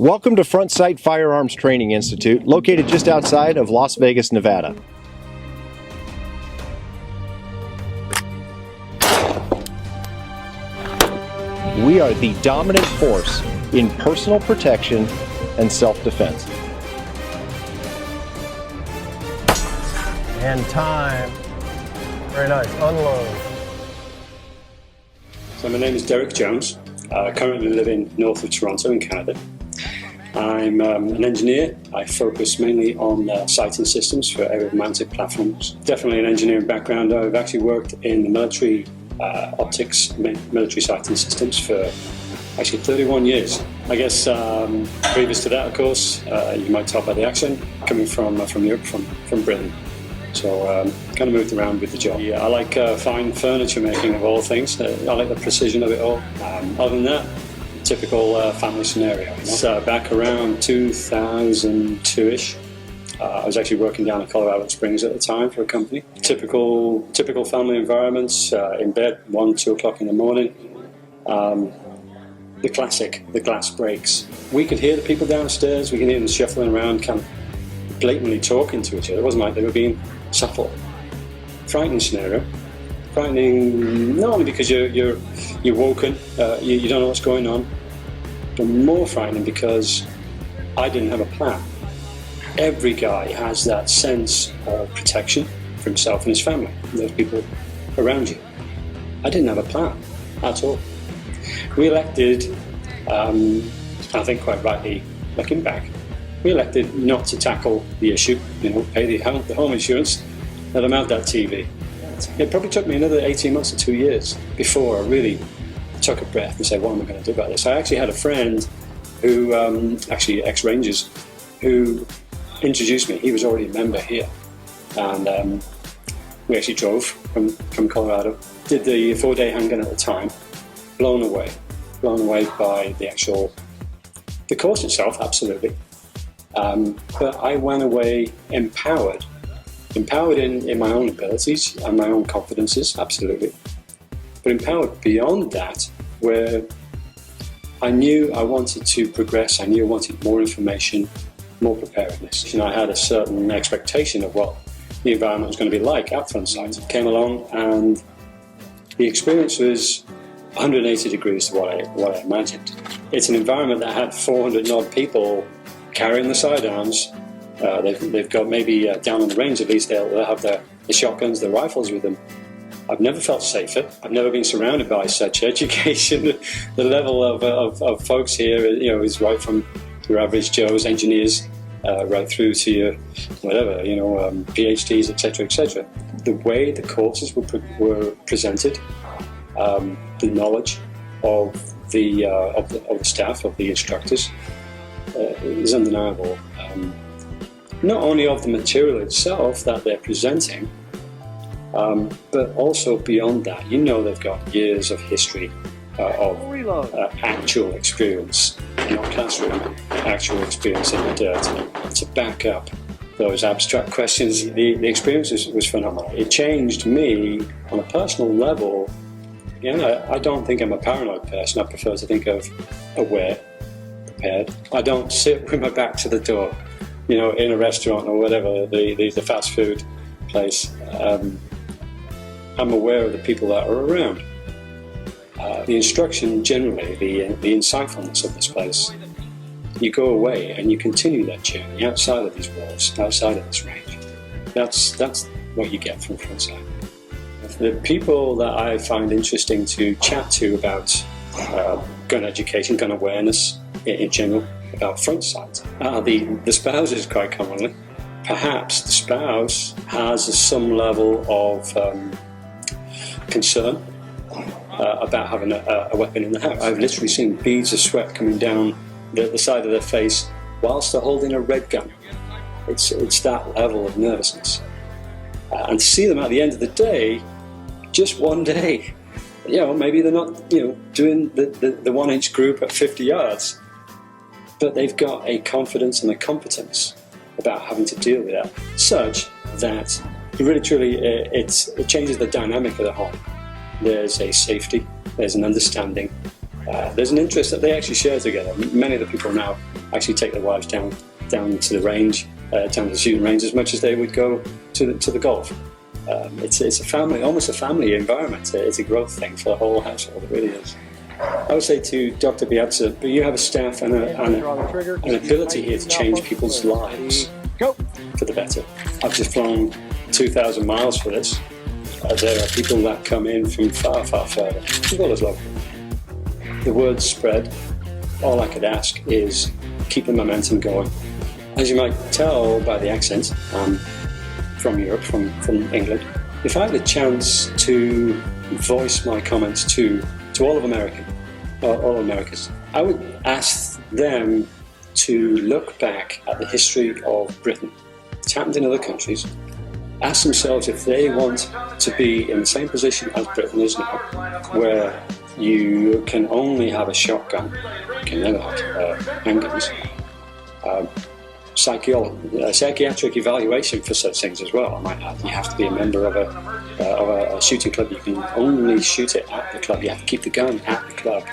Welcome to Sight Firearms Training Institute, located just outside of Las Vegas, Nevada. We are the dominant force in personal protection and self-defense. And time. Very nice. Unload. So my name is Derek Jones. I currently live in north of Toronto in Canada. I'm an engineer. I focus mainly on sighting systems for aerial-mounted platforms. Definitely an engineering background. I've actually worked in the military optics, military sighting systems for actually 31 years. I guess previous to that, of course, you might tell by the accent, coming from Europe, from Britain. So kind of moved around with the job. Yeah, I like fine furniture making of all things. I like the precision of it all. Other than that, typical family scenario. So back around 2002-ish, I was actually working down in Colorado Springs at the time for a company. Typical family environments, in bed, 1, 2 o'clock in the morning. The classic, the glass breaks. We could hear the people downstairs, we could hear them shuffling around, kind of blatantly talking to each other. It wasn't like they were being subtle. Frightening scenario. Frightening not only because you're woken, you don't know what's going on, but more frightening because I didn't have a plan. Every guy has that sense of protection for himself and his family, and those people around you. I didn't have a plan at all. We elected, I think quite rightly looking back, we elected not to tackle the issue, pay the home insurance, let them have that TV. It probably took me another 18 months to 2 years before I really took a breath and said, what am I going to do about this? I actually had a friend who, actually ex-Rangers, who introduced me. He was already a member here. And we actually drove from Colorado, did the 4-day handgun at the time, blown away by the course itself, absolutely. But I went away empowered in my own abilities and my own confidences, absolutely. But empowered beyond that, where I knew I wanted to progress, I knew I wanted more information, more preparedness. I had a certain expectation of what the environment was going to be like at Sight. Came along and the experience was 180 degrees to what I imagined. It's an environment that had 400 odd people carrying the sidearms. They've got maybe down on the range at least they'll have the shotguns, the rifles with them. I've never felt safer. I've never been surrounded by such education. The level of folks here, is right from your average Joes, engineers, right through to your whatever, PhDs, etc., etc. The way the courses were presented, the knowledge of the staff, of the instructors, is undeniable. Not only of the material itself that they're presenting, but also beyond that. They've got years of history of actual experience, not classroom, actual experience in the dirt to back up those abstract questions. The experience was phenomenal. It changed me on a personal level. I don't think I'm a paranoid person. I prefer to think of aware, prepared. I don't sit with my back to the door, in a restaurant or whatever, the fast food place. I'm aware of the people that are around. The instruction generally, the insightfulness of this place, you go away and you continue that journey outside of these walls, outside of this range. That's what you get from Sight. The people that I find interesting to chat to about gun education, gun awareness in general, about Sight, are the spouses quite commonly. Perhaps the spouse has some level of concern about having a weapon in the house. I've literally seen beads of sweat coming down the side of their face whilst they're holding a red gun. It's that level of nervousness. And to see them at the end of the day, just one day, maybe they're not, doing the 1-inch group at 50 yards, but they've got a confidence and a competence about having to deal with that, such that really truly it changes the dynamic of the home. There's a safety, there's an understanding, There's an interest that they actually share together. Many of the people now actually take their wives down to the range, down to the shooting range, as much as they would go to the golf. It's a family, almost a family environment. It's a growth thing for the whole household. It really is. I would say to Dr. Biazza, but you have a staff and an ability here to change people's lives for the better. I've just flown 2,000 miles for this. There are people that come in from far, far further, as well as local. The word spread. All I could ask is keep the momentum going. As you might tell by the accent, I'm from Europe, from England. If I had a chance to voice my comments to all of all Americans, I would ask them to look back at the history of Britain. It's happened in other countries. Ask themselves if they want to be in the same position as Britain is now, where you can only have a shotgun, you can never have handguns. Psychiatric evaluation for such things as well, I might add. You have to be a member of a shooting club. You can only shoot it at the club. You have to keep the gun at the club.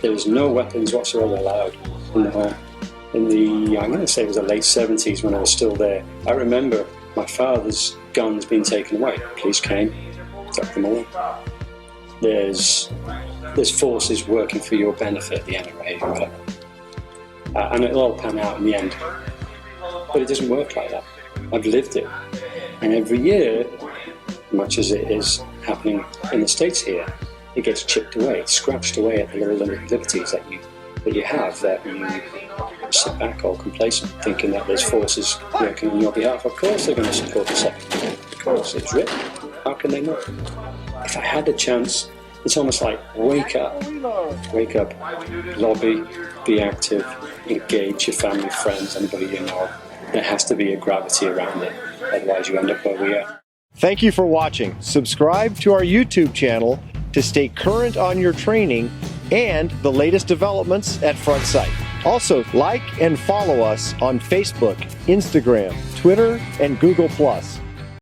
There's no weapons whatsoever allowed in the home. In the, I'm going to say it was the late 70s when I was still there, I remember my father's guns being taken away. Police came, took them all. There's forces working for your benefit, the NRA, whatever. And it'll all pan out in the end. But it doesn't work like that. I've lived it. And every year, much as it is happening in the States here, it gets chipped away, scratched away at the little liberties that you have, that you sit back all complacent, thinking that there's forces working on your behalf. Of course they're going to support the Second Amendment, because it's written. How can they not? If I had the chance, it's almost like wake up, lobby, be active, engage your family, friends, anybody you know. There has to be a gravity around it, otherwise you end up where we are. Thank you for watching. Subscribe to our YouTube channel to stay current on your training and the latest developments at Front Sight. Also, like and follow us on Facebook, Instagram, Twitter, and Google+.